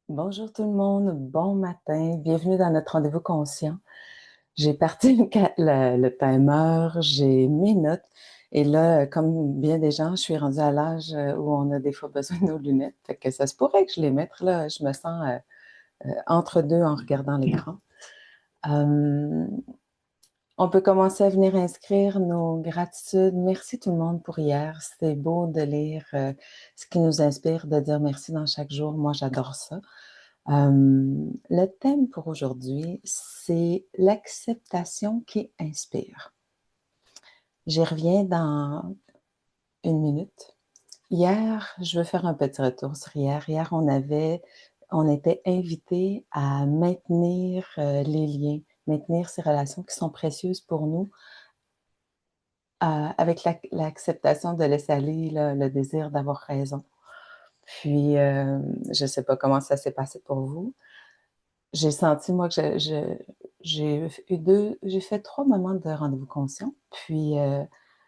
Bonjour tout le monde, bon matin, bienvenue dans notre rendez-vous conscient. J'ai parti le timer, j'ai mes notes et là, comme bien des gens, je suis rendue à l'âge où on a des fois besoin de nos lunettes, fait que ça se pourrait que je les mette là, je me sens entre deux en regardant l'écran. Euh, on peut commencer à venir inscrire nos gratitudes. Merci tout le monde pour hier, c'était beau de lire ce qui nous inspire, de dire merci dans chaque jour, moi j'adore ça. Le thème pour aujourd'hui, c'est l'acceptation qui inspire. J'y reviens dans une minute. Hier, je veux faire un petit retour sur hier. Hier, on était invités à maintenir les liens, maintenir ces relations qui sont précieuses pour nous, avec l'acceptation de laisser aller là, le désir d'avoir raison. Puis, je ne sais pas comment ça s'est passé pour vous. J'ai senti, moi, que j'ai fait 3 moments de rendez-vous conscient, puis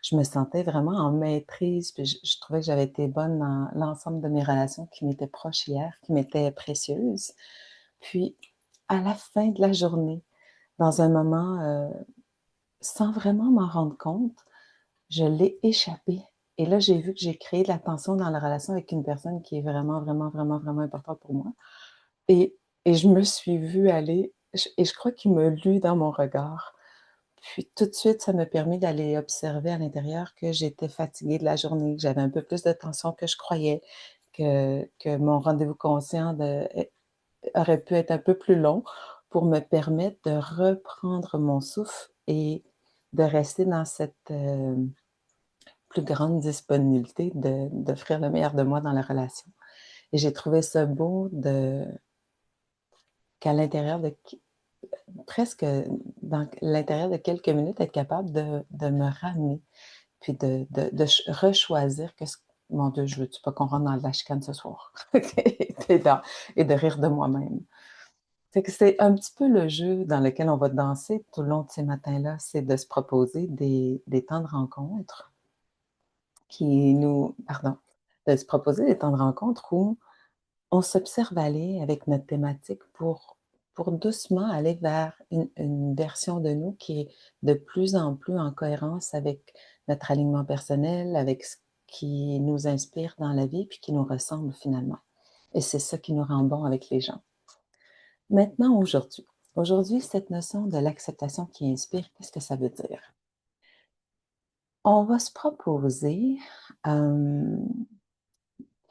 je me sentais vraiment en maîtrise, puis je trouvais que j'avais été bonne dans l'ensemble de mes relations qui m'étaient proches hier, qui m'étaient précieuses. Puis, à la fin de la journée, dans un moment, sans vraiment m'en rendre compte, je l'ai échappé et là, j'ai vu que j'ai créé de la tension dans la relation avec une personne qui est vraiment, vraiment, vraiment, vraiment importante pour moi. Et et je me suis vue aller et je crois qu'il me lut dans mon regard. Puis tout de suite, ça m'a permis d'aller observer à l'intérieur que j'étais fatiguée de la journée, que j'avais un peu plus de tension que je croyais, que mon rendez-vous conscient aurait pu être un peu plus long pour me permettre de reprendre mon souffle et de rester dans cette, plus grande disponibilité d'offrir le meilleur de moi dans la relation. Et j'ai trouvé ça beau qu'à l'intérieur de presque dans l'intérieur de quelques minutes, être capable de me ramener, puis rechoisir mon Dieu, je veux-tu pas qu'on rentre dans la chicane ce soir? Et de rire de moi-même. Fait que c'est un petit peu le jeu dans lequel on va danser tout le long de ces matins-là, c'est de se proposer des temps de rencontre de se proposer des temps de rencontre où on s'observe aller avec notre thématique pour doucement aller vers une version de nous qui est de plus en plus en cohérence avec notre alignement personnel, avec ce qui nous inspire dans la vie, puis qui nous ressemble finalement. Et c'est ça qui nous rend bons avec les gens. Maintenant, aujourd'hui, cette notion de l'acceptation qui inspire, qu'est-ce que ça veut dire? On va se proposer, euh,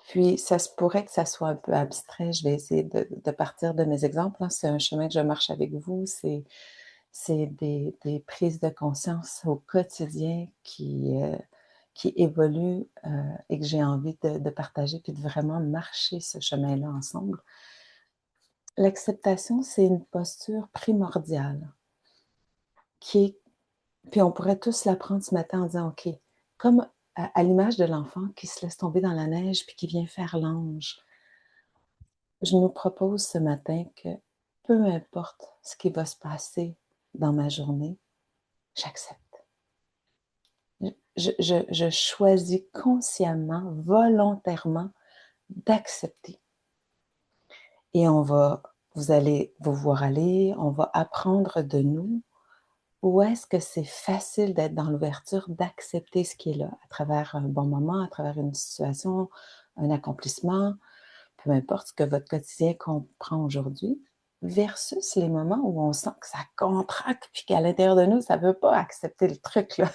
puis ça se pourrait que ça soit un peu abstrait. Je vais essayer de partir de mes exemples, hein. C'est un chemin que je marche avec vous. C'est des prises de conscience au quotidien qui évoluent, et que j'ai envie de partager, puis de vraiment marcher ce chemin-là ensemble. L'acceptation, c'est une posture primordiale qui est puis on pourrait tous la prendre ce matin en disant: «OK», comme à l'image de l'enfant qui se laisse tomber dans la neige puis qui vient faire l'ange. Je nous propose ce matin que peu importe ce qui va se passer dans ma journée, j'accepte. Je choisis consciemment, volontairement d'accepter et vous allez vous voir aller, on va apprendre de nous. Où est-ce que c'est facile d'être dans l'ouverture, d'accepter ce qui est là, à travers un bon moment, à travers une situation, un accomplissement, peu importe ce que votre quotidien comprend aujourd'hui, versus les moments où on sent que ça contracte, puis qu'à l'intérieur de nous, ça ne veut pas accepter le truc, là.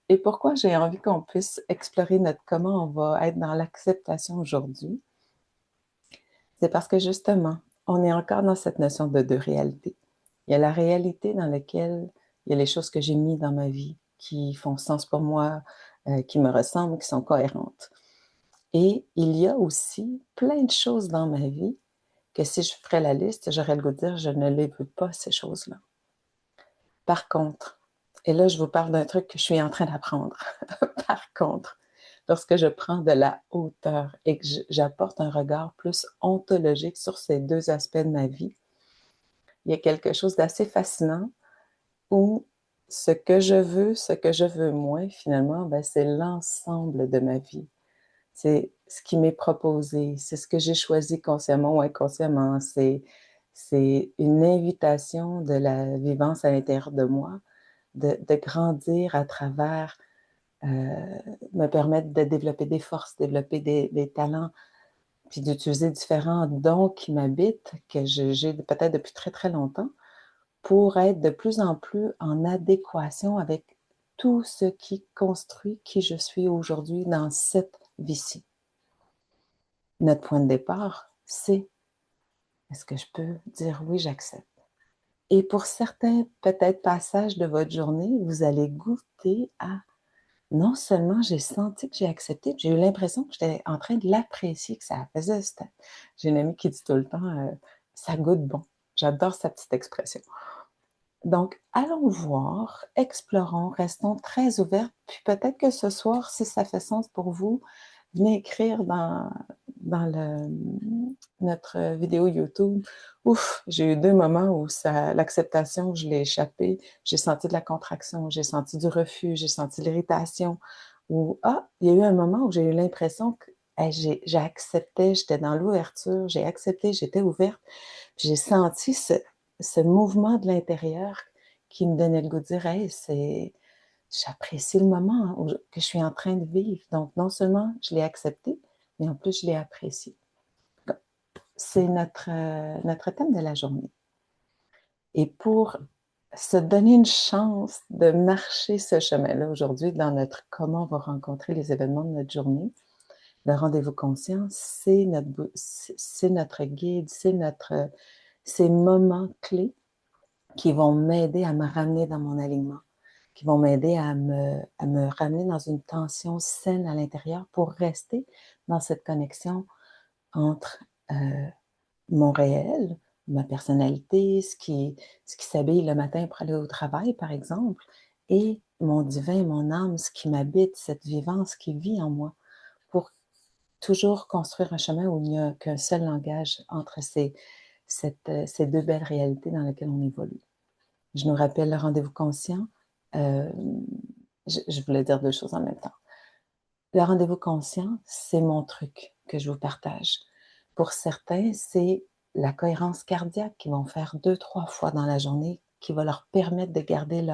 Et pourquoi j'ai envie qu'on puisse explorer comment on va être dans l'acceptation aujourd'hui? C'est parce que justement, on est encore dans cette notion de deux réalités. Il y a la réalité dans laquelle il y a les choses que j'ai mis dans ma vie qui font sens pour moi, qui me ressemblent, qui sont cohérentes. Et il y a aussi plein de choses dans ma vie que si je ferais la liste, j'aurais le goût de dire: «Je ne les veux pas ces choses-là». Par contre, et là je vous parle d'un truc que je suis en train d'apprendre. Par contre, lorsque je prends de la hauteur et que j'apporte un regard plus ontologique sur ces 2 aspects de ma vie, il y a quelque chose d'assez fascinant où ce que je veux moins finalement, ben, c'est l'ensemble de ma vie. C'est ce qui m'est proposé, c'est ce que j'ai choisi consciemment ou inconsciemment. C'est une invitation de la vivance à l'intérieur de moi, de grandir à travers, me permettre de développer des forces, développer des talents, puis d'utiliser différents dons qui m'habitent, que j'ai peut-être depuis très, très longtemps, pour être de plus en plus en adéquation avec tout ce qui construit qui je suis aujourd'hui dans cette vie-ci. Notre point de départ, c'est: est-ce que je peux dire oui, j'accepte? Et pour certains, peut-être, passages de votre journée, vous allez goûter à non seulement j'ai senti que j'ai accepté, j'ai eu l'impression que j'étais en train de l'apprécier, que ça faisait step. J'ai une amie qui dit tout le temps, ça goûte bon. J'adore sa petite expression. Donc, allons voir, explorons, restons très ouverts, puis peut-être que ce soir, si ça fait sens pour vous, venez écrire dans notre vidéo YouTube. Ouf, j'ai eu 2 moments où l'acceptation, je l'ai échappé. J'ai senti de la contraction, j'ai senti du refus, j'ai senti de l'irritation. Ou, il y a eu un moment où j'ai eu l'impression que hey, j'acceptais, j'étais dans l'ouverture, j'ai accepté, j'étais ouverte. Puis j'ai senti ce mouvement de l'intérieur qui me donnait le goût de dire: «Hey, j'apprécie le moment que je suis en train de vivre». Donc non seulement je l'ai accepté, mais en plus je l'ai apprécié. C'est notre thème de la journée. Et pour se donner une chance de marcher ce chemin-là aujourd'hui dans notre comment on va rencontrer les événements de notre journée, le rendez-vous conscient, c'est notre guide, c'est ces moments clés qui vont m'aider à me ramener dans mon alignement, qui vont m'aider à me ramener dans une tension saine à l'intérieur pour rester dans cette connexion entre mon réel, ma personnalité, ce qui s'habille le matin pour aller au travail, par exemple, et mon divin, mon âme, ce qui m'habite, cette vivance qui vit en moi, pour toujours construire un chemin où il n'y a qu'un seul langage entre ces 2 belles réalités dans lesquelles on évolue. Je nous rappelle le rendez-vous conscient. Euh, je voulais dire 2 choses en même temps. Le rendez-vous conscient, c'est mon truc que je vous partage. Pour certains, c'est la cohérence cardiaque qu'ils vont faire 2-3 fois dans la journée, qui va leur permettre de garder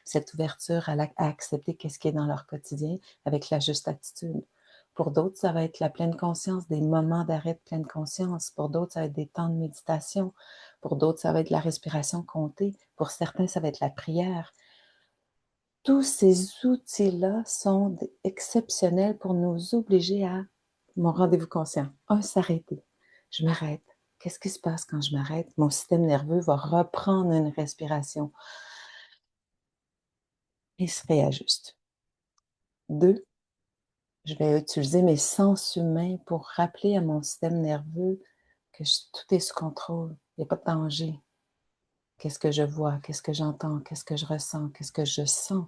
cette ouverture à accepter qu'est-ce qui est dans leur quotidien avec la juste attitude. Pour d'autres, ça va être la pleine conscience, des moments d'arrêt de pleine conscience. Pour d'autres, ça va être des temps de méditation. Pour d'autres, ça va être la respiration comptée. Pour certains, ça va être la prière. Tous ces outils-là sont exceptionnels pour nous obliger à mon rendez-vous conscient. S'arrêter. Je m'arrête. Qu'est-ce qui se passe quand je m'arrête? Mon système nerveux va reprendre une respiration et se réajuste. 2, je vais utiliser mes sens humains pour rappeler à mon système nerveux que tout est sous contrôle. Il n'y a pas de danger. Qu'est-ce que je vois? Qu'est-ce que j'entends? Qu'est-ce que je ressens? Qu'est-ce que je sens?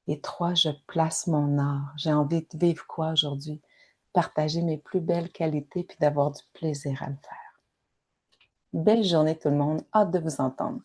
Et 3, je place mon art. J'ai envie de vivre quoi aujourd'hui? Partager mes plus belles qualités puis d'avoir du plaisir à le faire. Belle journée tout le monde, hâte de vous entendre.